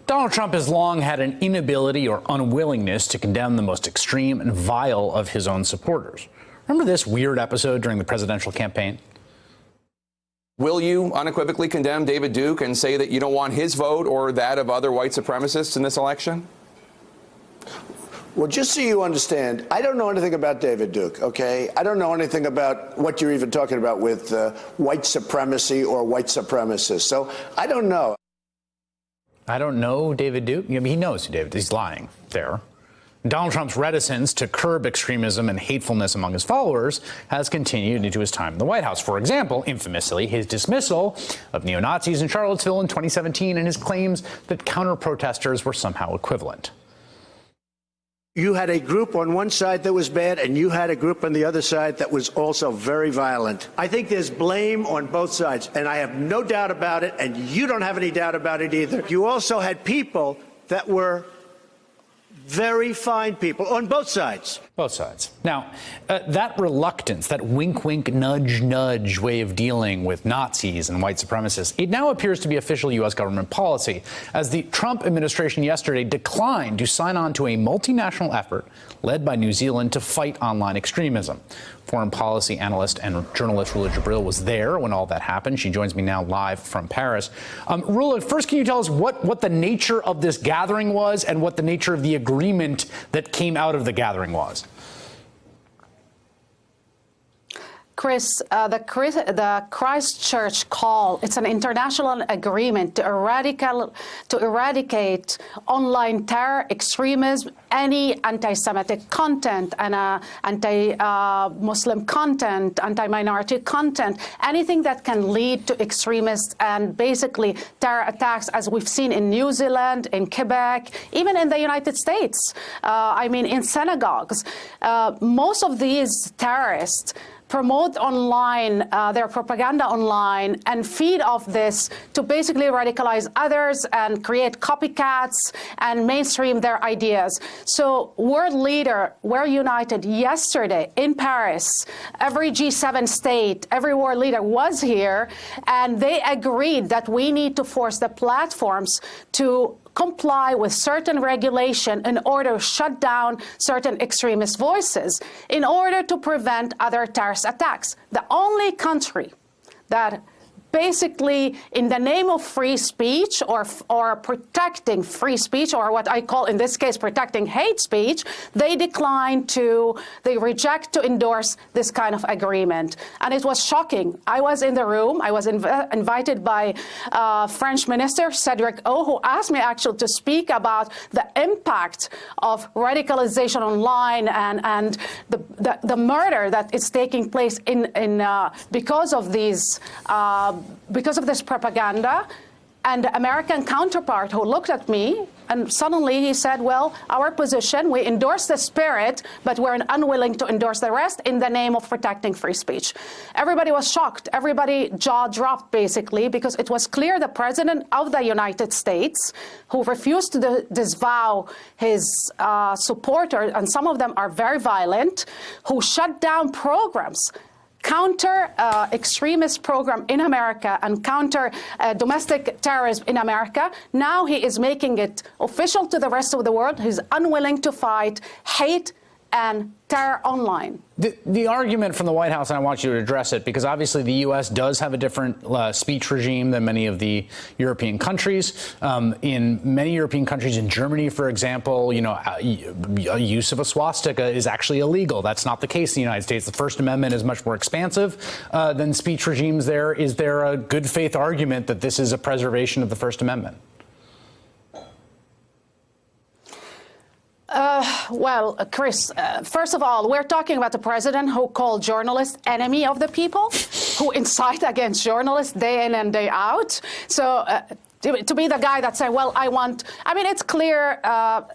Donald Trump has long had an inability or unwillingness to condemn the most extreme and vile of his own supporters. Remember this weird episode during the presidential campaign? Will you unequivocally condemn David Duke and say that you don't want his vote or that of other white supremacists in this election? Well, just so you understand, I don't know anything about David Duke, okay? I don't know anything about what you're even talking about with white supremacy or white supremacists. So I don't know. I don't know David Duke. I mean, he knows who David is. He's lying there. Donald Trump's reticence to curb extremism and hatefulness among his followers has continued into his time in the White House. For example, infamously, his dismissal of neo-Nazis in Charlottesville in 2017 and his claims that counter-protesters were somehow equivalent. You had a group on one side that was bad, and you had a group on the other side that was also very violent. I think there's blame on both sides, and I have no doubt about it, and you don't have any doubt about it either. You also had people that were very fine people on both sides. Both sides. Now, that reluctance, that wink, wink, nudge, nudge way of dealing with Nazis and white supremacists, it now appears to be official U.S. government policy, as the Trump administration yesterday declined to sign on to a multinational effort led by New Zealand to fight online extremism. Foreign policy analyst and journalist Rula Jibril was there when all that happened. She joins me now live from Paris. Rula, first, can you tell us what the nature of this gathering was and what the nature of the agreement that came out of the gathering was? Chris, the Christchurch call, it's an international agreement to eradicate online terror, extremism, any anti-Semitic content, and anti-Muslim content, anti-minority content, anything that can lead to extremist and basically terror attacks, as we've seen in New Zealand, in Quebec, even in the United States, in synagogues. Most of these terrorists promote online, their propaganda online, and feed off this to basically radicalize others and create copycats and mainstream their ideas. So world leader, we're united yesterday in Paris. Every G7 state, every world leader was here, and they agreed that we need to force the platforms to comply with certain regulation in order to shut down certain extremist voices in order to prevent other terrorist attacks. The only country that basically, in the name of free speech or protecting free speech, or what I call in this case protecting hate speech, they reject to endorse this kind of agreement. And it was shocking. I was in the room. I was invited by French Minister Cédric O, who asked me actually to speak about the impact of radicalization online and the murder that is taking place because of these. Because of this propaganda, and the American counterpart who looked at me, and suddenly he said, well, our position, we endorse the spirit, but we're unwilling to endorse the rest in the name of protecting free speech. Everybody was shocked. Everybody jaw dropped, basically, because it was clear the president of the United States, who refused to disavow his supporters, and some of them are very violent, who shut down programs, counter extremist program in America and counter domestic terrorism in America. Now he is making it official to the rest of the world. He's unwilling to fight hate and terror online. The argument from the White House, and I want you to address it, because obviously the U.S. does have a different speech regime than many of the European countries. In many European countries, in Germany, for example, use of a swastika is actually illegal. That's not the case in the United States. The First Amendment is much more expansive than speech regimes there. Is there a good faith argument that this is a preservation of the First Amendment? Well, Chris, first of all, we're talking about the president who called journalists enemy of the people, who incite against journalists day in and day out. So to be the guy that say, well, it's clear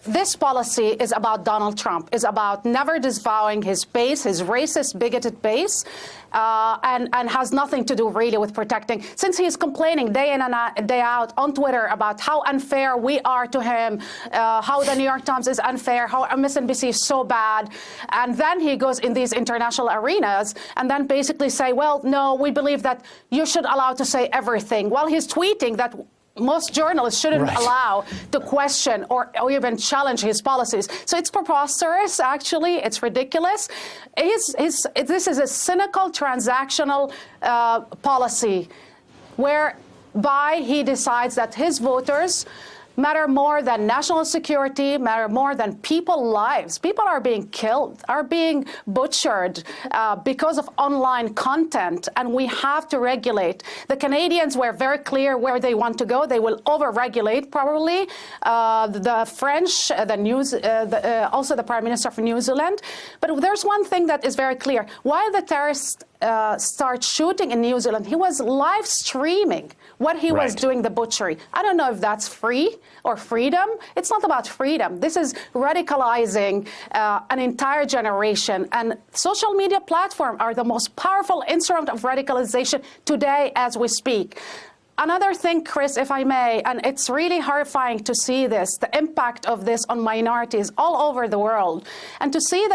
this policy is about Donald Trump, is about never disavowing his base, his racist, bigoted base, and has nothing to do really with protecting, since he's complaining day in and day out on Twitter about how unfair we are to him, how the New York Times is unfair, how MSNBC is so bad. And then he goes in these international arenas and then basically say, well, no, we believe that you should allow to say everything. While he's tweeting that most journalists shouldn't Right. allow to question or even challenge his policies. So it's preposterous, actually. It's ridiculous. This is a cynical, transactional policy whereby he decides that his voters matter more than national security, matter more than people's lives. People are being killed, are being butchered because of online content, and we have to regulate. The Canadians were very clear where they want to go. They will over-regulate, probably. The French, also the Prime Minister of New Zealand. But there's one thing that is very clear. While the terrorists start shooting in New Zealand, he was live streaming what he was doing, the butchery. I don't know if that's free or freedom. It's not about freedom. This is radicalizing an entire generation. And social media platforms are the most powerful instrument of radicalization today as we speak. Another thing, Chris, if I may, and it's really horrifying to see this, the impact of this on minorities all over the world, and to see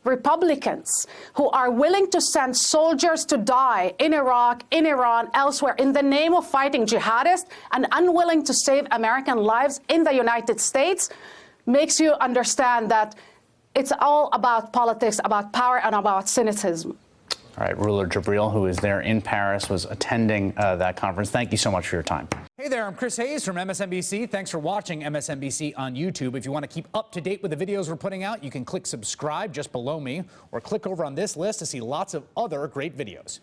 Republicans who are willing to send soldiers to die in Iraq, in Iran, elsewhere, in the name of fighting jihadists, and unwilling to save American lives in the United States, makes you understand that it's all about politics, about power, and about cynicism. All right, Ruler Jibril, who is there in Paris, was attending that conference. Thank you so much for your time. Hey there, I'm Chris Hayes from MSNBC. Thanks for watching MSNBC on YouTube. If you want to keep up to date with the videos we're putting out, you can click subscribe just below me, or click over on this list to see lots of other great videos.